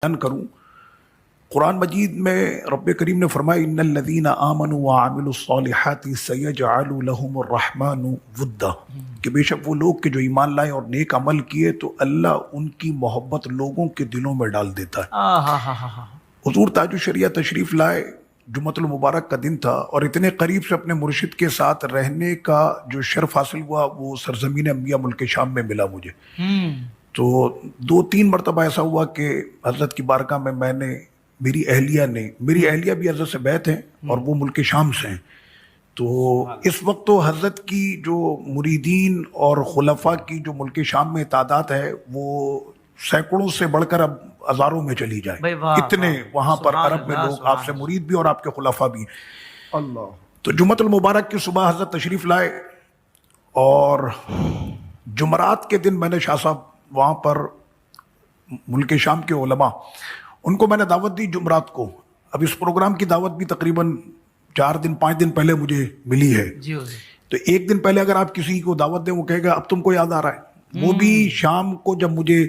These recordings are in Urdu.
بیان کروں. قرآن مجید میں رب کریم نے فرمایا ان الذین آمنوا وعملوا الصالحات سیجعل لهم الرحمن ودا، کہ بے شک وہ لوگ کہ جو ایمان لائے اور نیک عمل کیے تو اللہ ان کی محبت لوگوں کے دلوں میں ڈال دیتا ہے. حضور تاج الشریعہ تشریف لائے، جمعۃ المبارک کا دن تھا، اور اتنے قریب سے اپنے مرشد کے ساتھ رہنے کا جو شرف حاصل ہوا وہ سرزمین انبیاء ملک شام میں ملا مجھے. تو 2-3 مرتبہ ایسا ہوا کہ حضرت کی بارگاہ میں نے میری اہلیہ بھی حضرت سے بیعت ہیں اور وہ ملک شام سے ہیں. تو اس وقت تو حضرت کی جو مریدین اور خلفاء کی جو ملک شام میں تعداد ہے وہ سینکڑوں سے بڑھ کر اب ہزاروں میں چلی جائے. اتنے وہاں پر عرب میں لوگ آپ سے مرید بھی اور آپ کے خلفاء بھی. اللہ. تو جمعۃ المبارک کی صبح حضرت تشریف لائے، اور جمعرات کے دن میں نے شاہ صاحب وہاں پر ملک شام کے علماء ان کو میں نے دعوت دی جمعرات کو. اب اس پروگرام کی دعوت بھی تقریباً 4-5 دن پہلے مجھے ملی ہے. تو ایک دن پہلے اگر آپ کسی کو دعوت دیں وہ کہے گا اب تم کو یاد آ رہا ہے. وہ بھی شام کو جب مجھے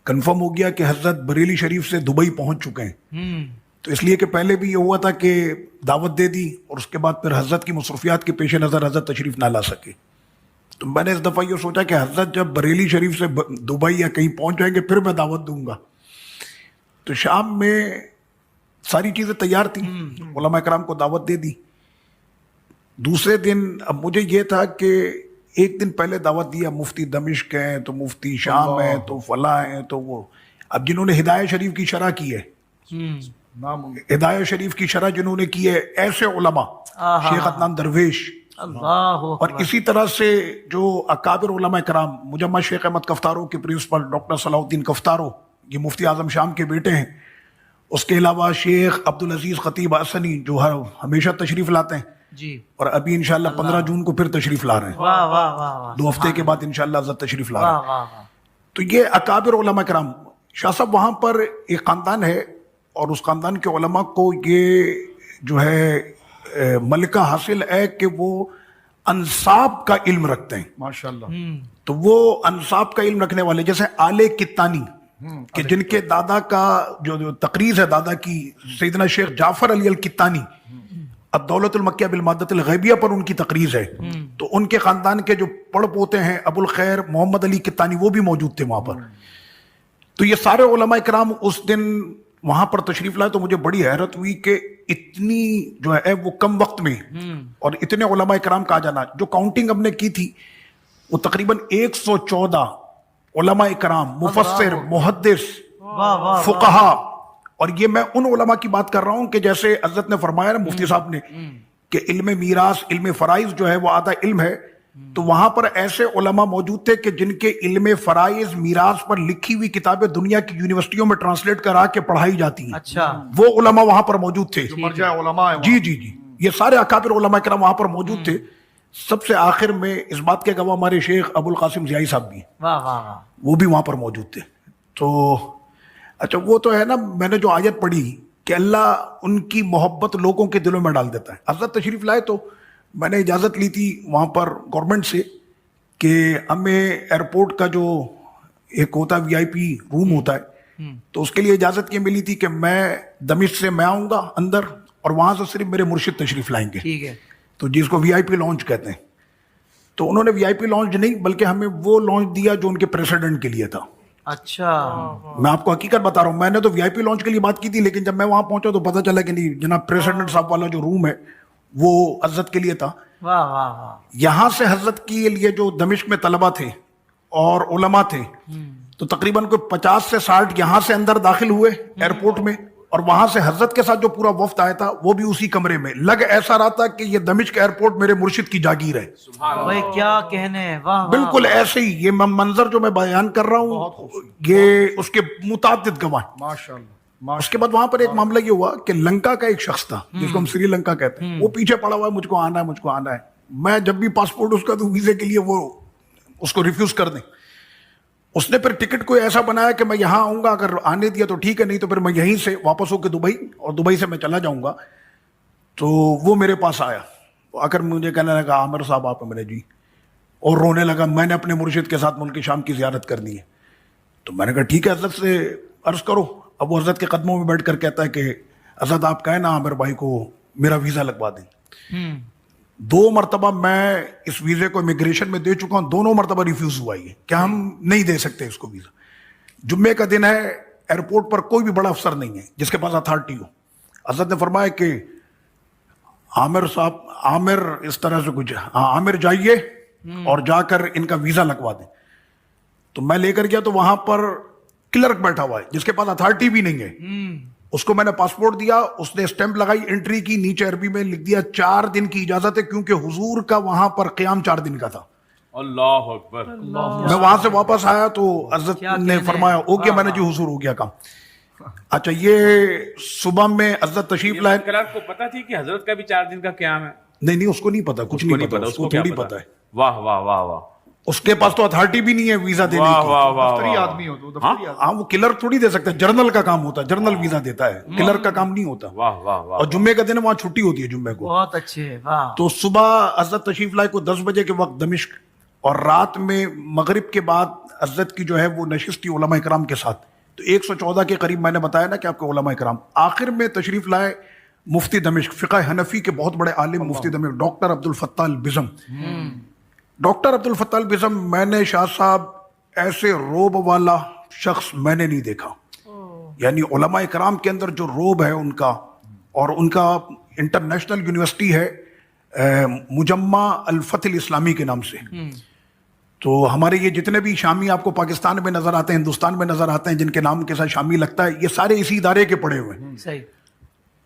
کنفرم ہو گیا کہ حضرت بریلی شریف سے دبئی پہنچ چکے ہیں، تو اس لیے کہ پہلے بھی یہ ہوا تھا کہ دعوت دے دی اور اس کے بعد پھر حضرت کی مصروفیات کے پیش نظر حضرت تشریف نہ لا سکے. تو میں نے اس دفعہ یہ سوچا کہ حضرت جب بریلی شریف سے دبئی یا کہیں پہنچ جائیں گے پھر میں دعوت دوں گا. تو شام میں ساری چیزیں تیار تھیں، علماء کرام کو دعوت دے دی. دوسرے دن اب مجھے یہ تھا کہ ایک دن پہلے دعوت دیا، مفتی دمشق ہیں تو مفتی شام ہیں تو فلاں ہیں، تو وہ اب جنہوں نے ہدایہ شریف کی شرح کی ہے، ہدایہ شریف کی شرح جنہوں نے کی ہے ایسے علماء، شیخ عدنان درویش، اور اسی طرح سے جو اکابر علماء کرام، مجمع شیخ احمد کفتارو کے پرنسپل ڈاکٹر صلاح الدین کفتارو، یہ مفتی اعظم شام کے بیٹے ہیں. اس کے علاوہ شیخ عبدالعزیز خطیب حسنی جو ہمیشہ تشریف لاتے ہیں جی، اور ابھی انشاءاللہ 15 جون کو پھر تشریف لا رہے ہیں. 2 ہفتے کے بعد انشاءاللہ حضرت تشریف لا رہے ہیں. تو یہ اکابر علماء کرام، شاہ صاحب وہاں پر ایک خاندان ہے اور اس خاندان کے علماء کو یہ جو ہے ملکہ حاصل ہے کہ وہ انصاب کا علم رکھتے ہیں ماشاءاللہ. تو وہ انصاب کا علم رکھنے والے جیسے آل کتانی کہ جن کے دادا کا جو تقریر ہے دادا کی، سیدنا شیخ جعفر علی الکتانی، الدولت المکیہ بالمادۃ الغیبیہ پر ان کی تقریر ہے. تو ان کے خاندان کے جو پڑ پوتے ہیں ابو الخیر محمد علی کتانی وہ بھی موجود تھے وہاں پر. تو یہ سارے علماء کرام اس دن وہاں پر تشریف لائے. تو مجھے بڑی حیرت ہوئی کہ اتنی جو ہے وہ کم وقت میں اور اتنے علماء کرام کا آ جانا. جو کاؤنٹنگ ہم نے کی تھی وہ تقریباً 114 علماء کرام، مفسر، محدث، فقہا. اور یہ میں ان علماء کی بات کر رہا ہوں کہ جیسے حضرت نے فرمایا نا مفتی صاحب نے کہ علم میراث، علم فرائض جو ہے وہ آدھا علم ہے. تو وہاں پر ایسے علماء موجود تھے کہ جن کے علم فرائض میراث پر لکھی ہوئی کتابیں دنیا کی یونیورسٹیوں میں ٹرانسلیٹ کرا کے پڑھائی جاتی ہیں. اچھا، وہ علماء وہاں پر موجود تھے. جی، یہ سارے اکابر علماء کرام وہاں پر موجود تھے. سب سے آخر میں اس بات کے گواہ ہمارے شیخ ابو القاسم ضیائی صاحب بھی، وہ بھی وہاں پر موجود تھے. تو اچھا وہ تو ہے نا، میں نے جو آیت پڑھی کہ اللہ ان کی محبت لوگوں کے دلوں میں ڈال دیتا ہے. حضرت تشریف لائے تو میں نے اجازت لی تھی وہاں پر گورنمنٹ سے کہ ہمیں ایئرپورٹ کا جو ایک ہوتا ہے VIP روم ہوتا ہے، تو اس کے لیے اجازت یہ ملی تھی کہ میں دمشق سے میں آؤں گا اندر اور وہاں سے صرف میرے مرشد تشریف لائیں گے، تو جس کو VIP لانچ کہتے ہیں. تو انہوں نے VIP لانچ نہیں بلکہ ہمیں وہ لانچ دیا جو ان کے پریسیڈنٹ کے لیے تھا. اچھا، میں آپ کو حقیقت بتا رہا ہوں، میں نے تو VIP لانچ کے لیے بات کی تھی، لیکن جب میں وہاں پہنچا تو پتا چلا کہ نہیں جناب، پریسیڈنٹ صاحب والا جو روم ہے وہ حضرت کے لیے تھا. یہاں سے حضرت کے لیے جو دمشق میں طلبہ تھے اور علماء تھے تو تقریباً کوئی 50 سے 60 یہاں سے اندر داخل ہوئے ایئرپورٹ میں، اور وہاں سے حضرت کے ساتھ جو پورا وفد آیا تھا وہ بھی اسی کمرے میں. لگ ایسا رہا تھا کہ یہ دمشق ایئرپورٹ میرے مرشد کی جاگیر ہے. کیا کہنے، بالکل ایسے ہی. یہ منظر جو میں بیان کر رہا ہوں یہ اس کے متعدد گواہ ماشاءاللہ. اس کے بعد وہاں پر ایک معاملہ یہ ہوا کہ لنکا کا ایک شخص تھا جس کو ہم سری لنکا کہتے ہیں، وہ پیچھے پڑا ہوا ہے مجھ کو آنا ہے. میں جب بھی پاسپورٹ اس کا دوں ویزے کے لیے وہ اس کو ریفیوز کر دیں. اس نے پھر ٹکٹ کوئی ایسا بنایا کہ میں یہاں آؤں گا، اگر آنے دیا تو ٹھیک ہے، نہیں تو پھر میں یہیں سے واپس ہو کے دبئی، اور دبئی سے میں چلا جاؤں گا. تو وہ میرے پاس آیا، آ کر مجھے کہنے لگا عامر صاحب آپ ہیں؟ میں نے جی، اور رونے لگا. میں نے اپنے مرشد کے ساتھ ملک شام کی زیارت کرنی ہے. تو میں نے کہا ٹھیک ہے حضرت سے عرض کرو. اب وہ حضرت کے قدموں میں بیٹھ کر کہتا ہے کہ حضرت آپ کہیں نا عامر بھائی کو میرا ویزا لگوا دیں. 2 مرتبہ میں اس ویزے کو امیگریشن میں دے چکا ہوں, دونوں مرتبہ ریفیوز ہوا یہ کہ ہم نہیں دے سکتے اس کو ویزا. جمعے کا دن ہے, ایئرپورٹ پر کوئی بھی بڑا افسر نہیں ہے جس کے پاس اتھارٹی ہو. حضرت نے فرمایا کہ عامر صاحب, عامر اس طرح سے کچھ, عامر جائیے اور جا کر ان کا ویزا لگوا دیں. تو میں لے کر گیا تو وہاں پر کلرک بیٹھا ہوا ہے جس کے پاس اتھارٹی بھی نہیں ہے. اس کو میں نے پاسپورٹ دیا, اس نے اسٹیمپ لگائی, انٹری کی, نیچے عربی میں لکھ دیا 4 دن کی اجازت ہے, کیونکہ حضور کا وہاں پر قیام 4 دن کا تھا. اللہ اکبر. میں وہاں سے واپس آیا تو حضرت نے فرمایا ہو گیا. میں نے جی حضور ہو گیا کام. اچھا, یہ صبح میں حضرت تشریف لائے. کلرک کو پتا تھی کہ حضرت کا بھی 4 دن کا قیام ہے؟ نہیں, اس کو نہیں پتا, کچھ نہیں پتا, اس کو تھوڑی پتا ہے. واہ واہ واہ واہ. اس کے پاس تو اتھارٹی بھی نہیں ہے ویزا دینے واہ کی. واہ واہ. دفتری آدمی ہو تو دفتری آدمی. ہاں, وہ کلرک تھوڑی دے سکتا ہے, جرنل کا کام ہوتا ہے, جرنل ویزا دیتا ہے, کلرک کا کام نہیں ہوتا. واہ واہ واہ. اور جمعے کا دن وہاں چھٹی ہوتی ہے جمعے کو. بہت اچھے. واہ. تو صبح حضرت تشریف لائے کو 10 بجے کے وقت دمشق, اور رات میں مغرب کے بعد حضرت کی جو ہے وہ نشست تھی علماء کرام کے ساتھ. تو 114 کے قریب میں نے بتایا نا کہ آپ کو علماء کرام. آخر میں تشریف لائے مفتی دمشق, فقہ حنفی کے بہت بڑے عالم مفتی دمشق, ڈاکٹر عبد الفتاح البزم. ڈاکٹر عبد الفتاح البزم, میں نے شاہ صاحب ایسے روب والا شخص میں نے نہیں دیکھا. یعنی علماء کرام کے اندر جو روب ہے ان کا, اور ان کا انٹرنیشنل یونیورسٹی ہے مجمع الفتح الاسلامی کے نام سے. تو ہمارے یہ جتنے بھی شامی آپ کو پاکستان میں نظر آتے ہیں, ہندوستان میں نظر آتے ہیں, جن کے نام کے ساتھ شامی لگتا ہے, یہ سارے اسی ادارے کے پڑھے ہوئے ہیں. صحیح.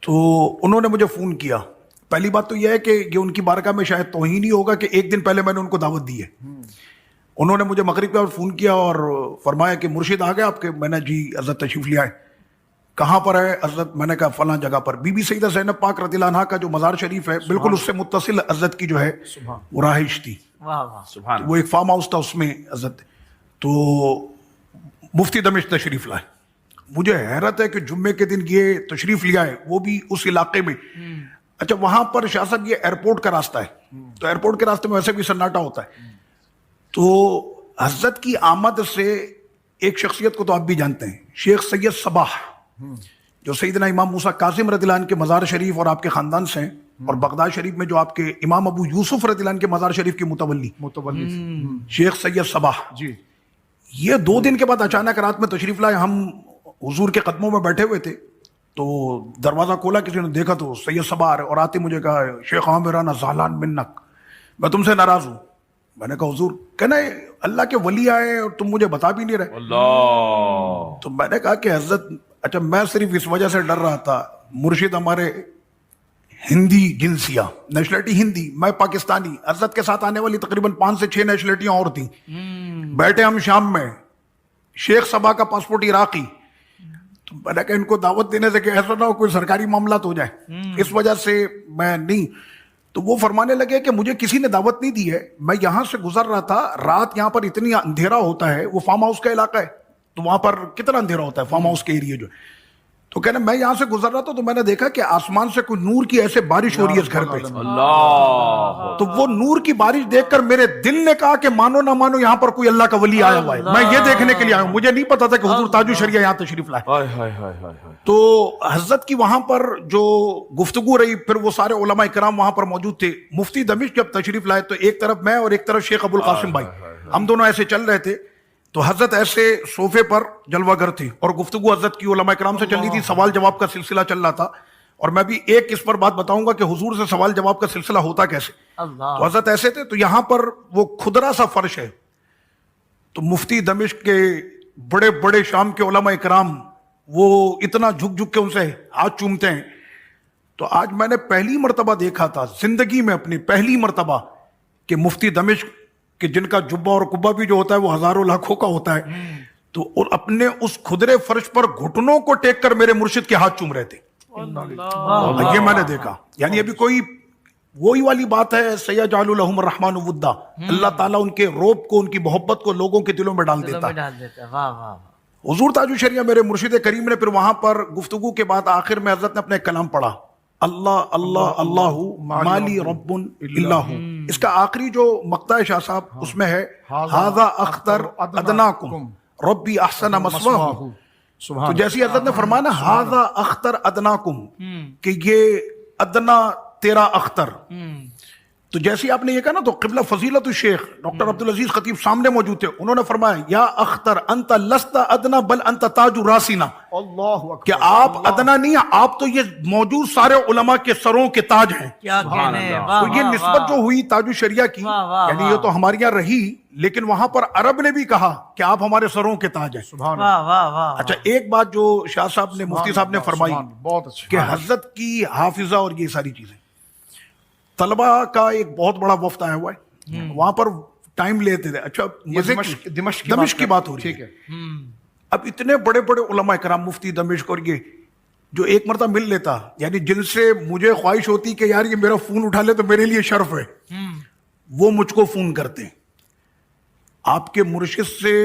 تو انہوں نے مجھے فون کیا. پہلی بات تو یہ ہے کہ یہ ان کی بارگاہ میں شاید توہین ہی ہوگا کہ 1 دن پہلے میں نے ان کو دعوت دی ہے. انہوں نے مجھے مغرب کے وقت فون کیا اور فرمایا کہ مرشد آ گئے آپ کے. میں نے جی حضرت تشریف لے آئے. کہاں پر ہے حضرت؟ میں نے کہا فلاں جگہ پر. بی بی سیدہ زینب پاک رضی اللہ عنہا کا جو مزار شریف ہے بالکل اس سے متصل حضرت کی جو ہے وہ رہائش تھی. سبحان. وہ ایک فارم ہاؤس تھا, اس میں حضرت. تو مفتی دمشق تشریف لائے. مجھے حیرت ہے کہ جمعے کے دن یہ تشریف لیا ہے, وہ بھی اس علاقے میں. اچھا, وہاں پر شاہ صاحب یہ ایئرپورٹ کا راستہ ہے, تو ایئرپورٹ کے راستے میں ویسے بھی سناٹا ہوتا ہے. تو حضرت کی آمد سے ایک شخصیت کو تو آپ بھی جانتے ہیں, شیخ سید صباح, جو سیدنا امام موسیٰ کاظم رضی اللہ عنہ کے مزار شریف اور آپ کے خاندان سے ہیں, اور بغداد شریف میں جو آپ کے امام ابو یوسف رضی اللہ عنہ کے مزار شریف کی متولی شیخ سید صباح. جی. یہ 2 دن کے بعد اچانک رات میں تشریف لائے. ہم حضور کے قدموں میں بیٹھے ہوئے تھے, تو دروازہ کھولا, کسی نے دیکھا تو سید صباح آ رہے, اور آتے مجھے کہا شیخ عامر انا زعلان منک, میں تم سے ناراض ہوں. میں نے کہا حضور, کہنا اللہ کے ولی آئے اور تم مجھے بتا بھی نہیں رہے. اللہ. تو میں نے کہا کہ حضرت, اچھا میں صرف اس وجہ سے ڈر رہا تھا, مرشد ہمارے ہندی جنسیہ, نیشنلٹی ہندی, میں پاکستانی. حضرت کے ساتھ آنے والی تقریباً 5 سے 6 نیشنلٹیاں اور تھیں. بیٹھے ہم شام میں, شیخ صباح کا پاسپورٹ عراقی. تو میں نے کہا ان کو دعوت دینے سے کہ ایسا نہ ہو کوئی سرکاری معاملات ہو جائے, اس وجہ سے میں نہیں. تو وہ فرمانے لگے کہ مجھے کسی نے دعوت نہیں دی ہے, میں یہاں سے گزر رہا تھا, رات یہاں پر اتنی اندھیرا ہوتا ہے, وہ فارم ہاؤس کا علاقہ ہے, تو وہاں پر کتنا اندھیرا ہوتا ہے فارم ہاؤس کے ایریے جو. تو کہنا میں یہاں سے گزر رہا تھا تو میں نے دیکھا کہ آسمان سے کوئی نور کی ایسے بارش ہو رہی ہے اس گھر پہ. اللہ. تو وہ نور کی بارش دیکھ کر میرے دل نے کہا کہ مانو نہ مانو یہاں پر کوئی اللہ کا ولی آیا ہوا ہے. میں یہ دیکھنے کے لیے آیا ہوں, مجھے نہیں پتا تھا کہ حضور تاج الشریعہ یہاں تشریف لائے. تو حضرت کی وہاں پر جو گفتگو رہی, پھر وہ سارے علماء کرام وہاں پر موجود تھے. مفتی دمشق جب تشریف لائے تو ایک طرف میں اور ایک طرف شیخ ابو القاسم بھائی, ہم دونوں ایسے چل رہے تھے. تو حضرت ایسے صوفے پر جلوہ گر تھی, اور گفتگو حضرت کی علماء کرام سے چل رہی تھی, سوال جواب کا سلسلہ چل رہا تھا. اور میں بھی ایک اس پر بات بتاؤں گا کہ حضور سے سوال جواب کا سلسلہ ہوتا کیسے. تو حضرت ایسے تھے, تو یہاں پر وہ کھدرا سا فرش ہے, تو مفتی دمشق کے بڑے بڑے شام کے علماء کرام وہ اتنا جھک جھک کے ان سے ہاتھ چومتے ہیں. تو آج میں نے پہلی مرتبہ دیکھا تھا زندگی میں, اپنی پہلی مرتبہ, کہ مفتی دمشق کہ جن کا جبہ اور قبہ بھی جو ہوتا ہے وہ ہزاروں لاکھوں کا ہوتا ہے, تو اور اپنے اس کھدرے فرش پر گھٹنوں کو ٹیک کر میرے مرشد کے ہاتھ چوم رہے تھے. یہ میں نے دیکھا. یعنی ابھی کوئی وہی والی بات ہے, سیجعل لہم الرحمن ودا, اللہ تعالیٰ ان کے روب کو, ان کی محبت کو لوگوں کے دلوں میں ڈال دیتا ہے. حضور تاج الشریعہ میرے مرشد کریم نے پھر وہاں پر گفتگو کے بعد آخر میں حضرت نے اپنا ایک کلام پڑھا, اللہ اللہ اللہ مالی رب اللہ. اس کا آخری جو مقطع ہے شاہ صاحب, اس میں ہے ھذا اختر ادناکم ربی احسن مثواہ تو جیسی حضرت نے فرمایا نا ھذا اختر ادناکم کہ یہ ادنا تیرا اختر، تو جیسی آپ نے یہ کہا نا تو قبلہ فضیلت الشیخ ڈاکٹر عبدالعزیز خطیب سامنے موجود تھے، انہوں نے فرمایا یا اختر انت لست ادنا بل انت تاج راسنا، اللہ اکبر، کہ آپ ادنا نہیں ہیں، آپ تو یہ موجود سارے علماء کے سروں کے تاج ہیں۔ کیا کہنے ہیں، اللہ۔ واہ تو یہ واہ نسبت جو ہوئی تاج الشریعہ کی، واہ واہ یعنی یہ تو ہمارے یہاں رہی، لیکن وہاں پر عرب نے بھی کہا کہ آپ ہمارے سروں کے تاج ہیں۔ واہ واہ واہ، اچھا ایک بات جو شاہ صاحب نے مفتی صاحب نے فرمائی بہت اچھا، کہ حضرت کی حافظہ اور یہ ساری چیزیں، طلبہ کا ایک بہت بڑا وفد آیا ہوا ہے وہاں پر، ٹائم لیتے تھے۔ اچھا دمشق کی بات ہو رہی ہے، اب اتنے بڑے بڑے علماء کرام مفتی دمشق اور یہ جو ایک مرتبہ مل لیتا، یعنی جن سے مجھے خواہش ہوتی کہ یار یہ میرا فون اٹھا لے تو میرے لیے شرف ہے، وہ مجھ کو فون کرتے ہیں۔ آپ کے مرشد سے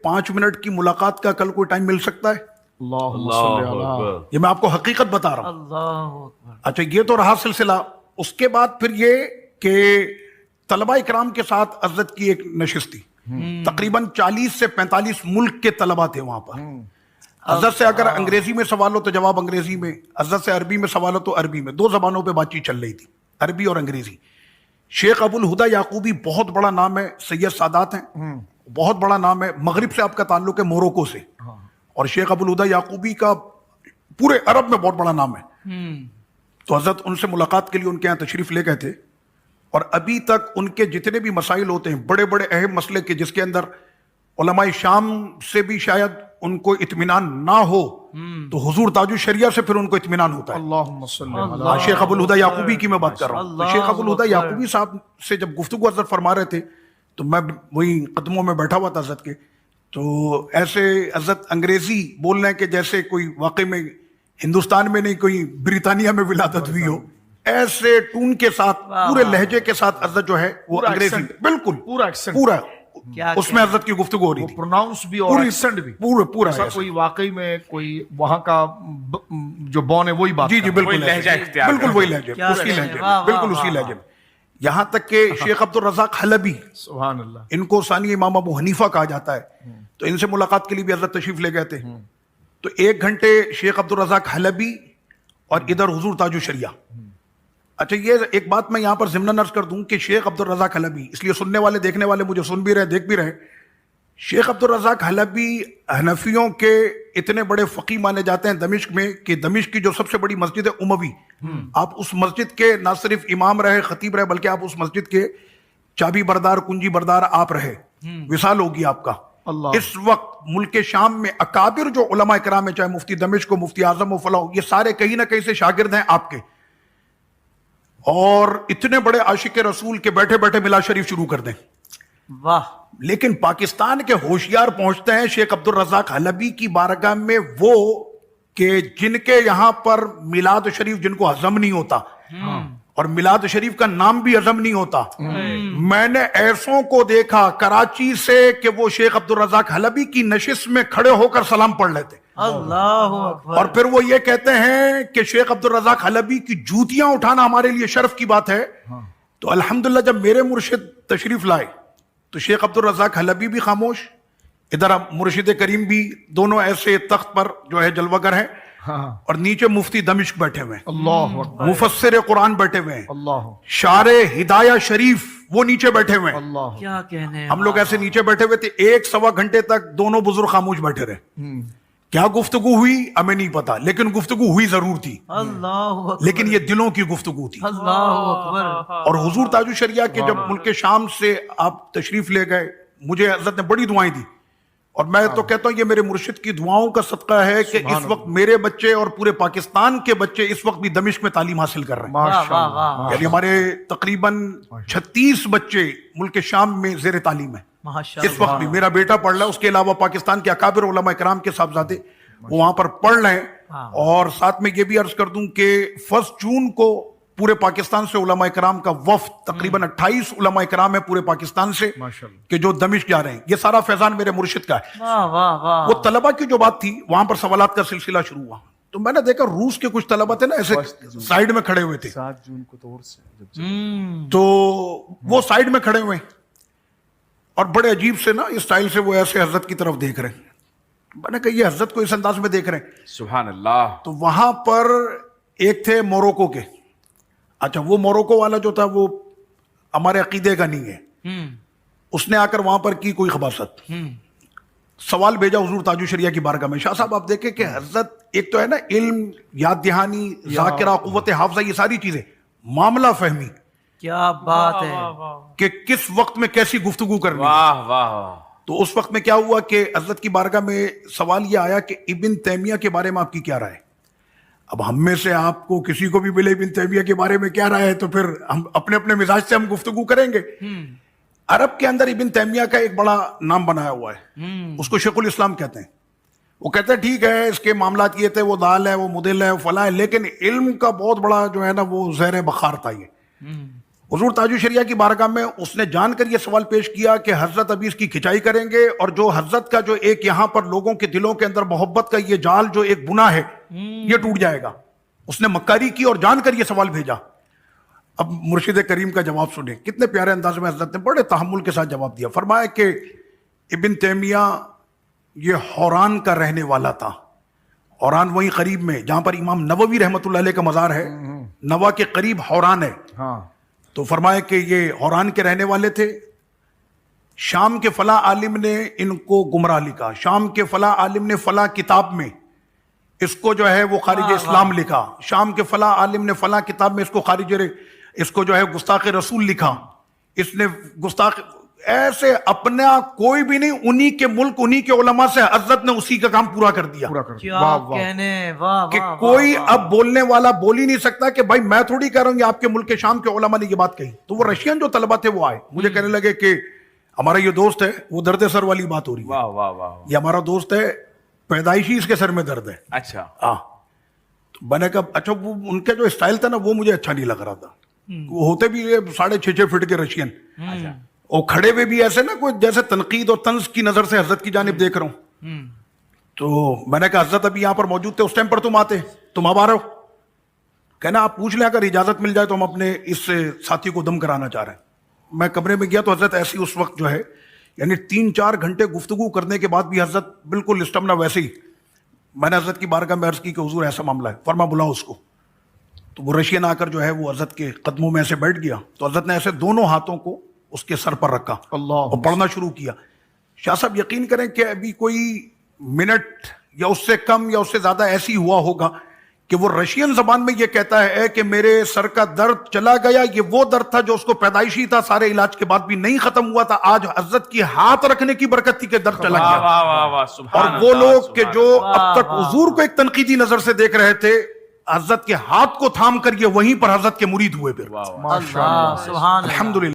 5 منٹ کی ملاقات کا کل کوئی ٹائم مل سکتا ہے؟ اللہ صلی اللہ، اکبر۔ یہ میں آپ کو حقیقت بتا رہا ہوں۔ اللہ اکبر، اچھا یہ تو رہا سلسلہ، اس کے بعد پھر یہ کہ طلبہ اکرام کے ساتھ حضرت کی ایک نشست تھی، تقریباً 40 سے 45 ملک کے طلبہ تھے وہاں پر۔ حضرت سے اگر انگریزی میں سوال ہو تو جواب انگریزی میں، حضرت سے عربی میں سوال ہو تو عربی میں، 2 زبانوں پہ بات چیت چل رہی تھی، عربی اور انگریزی۔ شیخ ابو الہدیٰ یعقوبی بہت بڑا نام ہے، سید سادات ہیں، بہت بڑا نام ہے، مغرب سے آپ کا تعلق ہے، موروکو سے، اور شیخ ابو الہدیٰ یعقوبی کا پورے عرب میں بہت بڑا نام ہے۔ تو حضرت ان سے ملاقات کے لیے ان کے یہاں تشریف لے گئے تھے، اور ابھی تک ان کے جتنے بھی مسائل ہوتے ہیں بڑے بڑے اہم مسئلے کے، جس کے اندر علماء شام سے بھی شاید ان کو اطمینان نہ ہو، تو حضور تاج الشریعہ سے پھر ان کو اطمینان ہوتا ہے۔ اللہم صلی اللہ، شیخ ابو الہدیٰ یعقوبی کی میں بات کر رہا ہوں۔ تو شیخ ابو الہدیٰ یعقوبی صاحب سے جب گفتگو حضرت فرما رہے تھے تو میں وہی قدموں میں بیٹھا ہوا تھا حضرت کے، تو ایسے حضرت انگریزی بول رہے ہیں کہ جیسے کوئی واقعی میں ہندوستان میں نہیں کوئی برطانیہ میں ولادت ہوئی ہو، ایسے ٹون کے ساتھ پورے لہجے کے ساتھ حضرت جو ہے وہ انگریزی بالکل پورا ایکسنٹ، پورا اس میں حضرت کی گفتگو ہو رہی تھی، پروناؤنس بھی اور ایکسنٹ بھی پورا ایسا کوئی واقعی میں کوئی وہاں کا جو بون ہے وہی بات جی جی وہی بالکل لہجہ اختیار بالکل وہی لہجے، کیا اسی کہنے، لہجے واہ، میں، بالکل واہ، اسی واہ، لہجے میں، یہاں تک کہ شیخ عبد الرزاق حلبی، سبحان اللہ، ان کو ثانی امام ابو حنیفہ کہا جاتا ہے، تو ان سے ملاقات کے لیے بھی حضرت تشریف لے گئے تھے، تو 1 گھنٹے شیخ عبد الرزاق حلبی اور ادھر حضور تاج الشریعہ۔ اچھا یہ ایک بات میں یہاں پر ضمناً عرض کر دوں کہ شیخ عبد الرزاق حلبی، اس لیے سننے والے دیکھنے والے مجھے سن بھی رہے دیکھ بھی رہے، شیخ عبد الرزاق حلبی حنفیوں کے اتنے بڑے فقیہ مانے جاتے ہیں دمشق میں، کہ دمشق کی جو سب سے بڑی مسجد ہے اموی، آپ اس مسجد کے نہ صرف امام رہے خطیب رہے بلکہ آپ اس مسجد کے چابی بردار کنجی بردار آپ رہے، وصال ہوگی آپ کا۔ اس وقت ملک شام میں اکابر جو علماء کرام ہیں، چاہے مفتی دمشق ہو، مفتی اعظم ہو، فلاں، یہ سارے کہیں نہ کہیں سے شاگرد ہیں آپ کے، اور اتنے بڑے عاشق رسول کے بیٹھے بیٹھے ملاد شریف شروع کر دیں۔ واہ، لیکن پاکستان کے ہوشیار پہنچتے ہیں شیخ عبد الرزاق حلبی کی بارگاہ میں، وہ کہ جن کے یہاں پر میلاد شریف جن کو ہضم نہیں ہوتا، اور میلاد شریف کا نام بھی ہضم نہیں ہوتا، میں نے ایسوں کو دیکھا کراچی سے کہ وہ شیخ عبد الرزاق حلبی کی نشست میں کھڑے ہو کر سلام پڑھ لیتے، اللہ اکبر، اور پھر وہ یہ کہتے ہیں کہ شیخ عبد الرزاق حلبی کی جوتیاں اٹھانا ہمارے لیے شرف کی بات ہے۔ تو الحمدللہ جب میرے مرشد تشریف لائے تو شیخ عبد الرزاق حلبی بھی خاموش، ادھر مرشد کریم بھی، دونوں ایسے تخت پر جو ہے جلوہ گر ہیں، اور نیچے مفتی دمشق بیٹھے ہوئے ہیں، اللہ اکبر، مفسر قرآن بیٹھے ہوئے ہیں، اللہ شارع ہدایہ شریف وہ نیچے بیٹھے ہوئے ہیں، اللہ، کیا کہنے، ہم لوگ ایسے نیچے بیٹھے ہوئے تھے، 1-1.25 گھنٹے تک دونوں بزرگ خاموش بیٹھے رہے۔ کیا گفتگو ہوئی ہمیں نہیں پتا، لیکن گفتگو ہوئی ضرور تھی، اللہ اکبر، لیکن یہ دلوں کی گفتگو تھی۔ اللہ اکبر، اور حضور تاج الشریعہ کے جب ملک شام سے آپ تشریف لے گئے، مجھے حضرت نے بڑی دعائیں دی، اور میں تو کہتا ہوں یہ میرے مرشد کی دعاؤں کا صدقہ ہے کہ اس وقت میرے بچے اور پورے پاکستان کے بچے اس وقت بھی دمشق میں تعلیم حاصل کر رہے ہیں، واہ واہ واہ، یعنی ہمارے تقریباً 36 بچے ملک شام میں زیر تعلیم ہیں ماشاء اس وقت بھی۔ میرا بیٹا پڑھ رہا ہے، اس کے علاوہ پاکستان کے اکابر علماء کرام کے صاحبزادے وہ وہاں پر پڑھ رہے ہیں، اور ساتھ میں یہ بھی عرض کر دوں کہ 1 جون کو پورے پاکستان سے علماء کرام کا وفد، تقریباً 28 علماء کرام ہے پورے پاکستان سے کہ جو دمشق جا رہے ہیں، یہ سارا فیضان میرے مرشد کا ہے۔ واہ واہ واہ، وہ طلبہ کی جو بات تھی وہاں پر سوالات کا سلسلہ شروع ہوا، تو میں نے دیکھا روس کے کچھ طلبہ تھے نا ایسے سائیڈ میں کھڑے ہوئے تھے، 7 جون کو تو اور سے تو وہ سائیڈ میں کھڑے ہوئے اور بڑے عجیب سے نا اسٹائل سے وہ ایسے حضرت کی طرف دیکھ رہے ہیں، میں نے کہا یہ حضرت کو اس انداز میں دیکھ رہے ہیں. سبحان اللہ. تو وہاں پر ایک تھے موروکو کے. اچھا وہ موروکو والا جو تھا وہ ہمارے عقیدے کا نہیں ہے. اس نے آ کر وہاں پر کی کوئی خباثت, سوال بھیجا حضور تاج الشریعہ کی بارگاہ میں. شاہ صاحب آپ دیکھیں کہ حضرت ایک تو ہے نا علم, یاد دہانی, ذاکرہ, قوت حافظہ, یہ ساری چیزیں, معاملہ فہمی, کیا بات ہے کہ کس وقت میں کیسی گفتگو کرنی. واہ واہ واہ. تو اس وقت میں کیا ہوا کہ حضرت کی بارگاہ میں سوال یہ آیا کہ ابن تیمیہ کے بارے میں آپ کی کیا رائے. اب ہم میں سے آپ کو کسی کو بھی ملے ابن تیمیہ کے بارے میں کیا رائے ہے تو پھر ہم اپنے اپنے مزاج سے ہم گفتگو کریں گے. عرب کے اندر ابن تیمیہ کا ایک بڑا نام بنایا ہوا ہے, اس کو شیخ الاسلام کہتے ہیں. وہ کہتے ہیں ٹھیک ہے اس کے معاملات یہ تھے, وہ دال ہے, وہ مدل ہے, وہ فلاں ہے, لیکن علم کا بہت بڑا جو ہے نا وہ زیر بخار تھا. یہ حضور تاج الشریعہ کی بارگاہ میں اس نے جان کر یہ سوال پیش کیا کہ حضرت ابھی اس کی کھچائی کریں گے, اور جو حضرت کا جو ایک یہاں پر لوگوں کے دلوں کے اندر محبت کا یہ جال جو ایک بنا ہے یہ ٹوٹ جائے گا. اس نے مکاری کی اور جان کر یہ سوال بھیجا. اب مرشد کریم کا جواب سنیں, کتنے پیارے انداز میں حضرت نے بڑے تحمل کے ساتھ جواب دیا. فرمایا کہ ابن تیمیہ یہ حوران کا رہنے والا تھا. حوران وہی قریب میں جہاں پر امام نووی رحمۃ اللہ علیہ کا مزار ہے, نوا کے قریب حوران ہے. تو فرمایا کہ یہ حوران کے رہنے والے تھے. شام کے فلاں عالم نے ان کو گمراہ لکھا, شام کے فلاں عالم نے فلاں کتاب میں اس کو جو ہے وہ خارج اسلام لکھا, شام کے فلاں عالم نے فلاں کتاب میں اس کو اس کو جو ہے گستاخ رسول لکھا, اس نے گستاخ, ایسے اپنا کوئی بھی نہیں, انہی کے ملک انہی کے علماء سے حضرت نے اسی کا کام پورا کر دیا. کیا کہنے, واہ کہ کوئی اب بولنے والا بول ہی نہیں سکتا کہ بھائی میں تھوڑی کہہ رہا ہوں یہ آپ کے ملک کے شام کے علماء نے یہ بات کہی. تو وہ رشین جو طلبہ تھے وہ آئے, مجھے کہنے لگے کہ ہمارا یہ دوست ہے, وہ درد سر والی بات ہو رہی ہے, واہ واہ واہ. یہ ہمارا دوست ہے, پیدائشی اس کے سر میں درد ہے. اچھا. میں نے کہا اچھا, وہ ان کا جو اسٹائل تھا نا وہ مجھے اچھا نہیں لگ رہا تھا. وہ ہوتے بھی 6.5 فٹ کے رشین, اور کھڑے ہوئے بھی ایسے نا کوئی جیسے تنقید اور طنز کی نظر سے حضرت کی جانب دیکھ رہا ہوں. تو میں نے کہا حضرت ابھی یہاں پر موجود تھے, اس ٹائم پر تم آتے, تم اب آ رہے ہو؟ کہنا آپ پوچھ لیں, اگر اجازت مل جائے تو ہم اپنے اس ساتھی کو دم کرانا چاہ رہے ہیں. میں کمرے میں گیا تو حضرت ایسی اس وقت جو ہے یعنی 3-4 گھنٹے گفتگو کرنے کے بعد بھی حضرت بالکل اسٹمنا ویسے ہی. میں نے حضرت کی بارگاہ میں عرض کی کہ حضور ایسا معاملہ ہے, فرما بلاؤ اس کو. تو وہ رشین آ کر جو ہے وہ حضرت کے قدموں میں ایسے بیٹھ گیا. تو حضرت نے ایسے دونوں ہاتھوں کو اس کے سر پر رکھا اور پڑھنا شروع کیا. شاہ صاحب یقین کریں کہ ابھی کوئی منٹ یا اس سے کم یا اس سے زیادہ ایسی ہوا ہوگا کہ وہ رشین زبان میں یہ کہتا ہے کہ میرے سر کا درد چلا گیا. یہ وہ درد تھا جو اس کو پیدائشی تھا, سارے علاج کے بعد بھی نہیں ختم ہوا تھا. آج حضرت کی ہاتھ رکھنے کی برکت تھی کہ درد چلا گیا. واہ واہ واہ. سبحان اور وہ اللہ, لوگ کہ سبحان جو اللہ. اب تک حضور کو ایک تنقیدی نظر سے دیکھ رہے تھے, حضرت کے ہاتھ کو تھام کر یہ وہیں پر حضرت کے مرید ہوئے. پھر واہ واہ. اللہ, سبحان اللہ. الحمدللہ.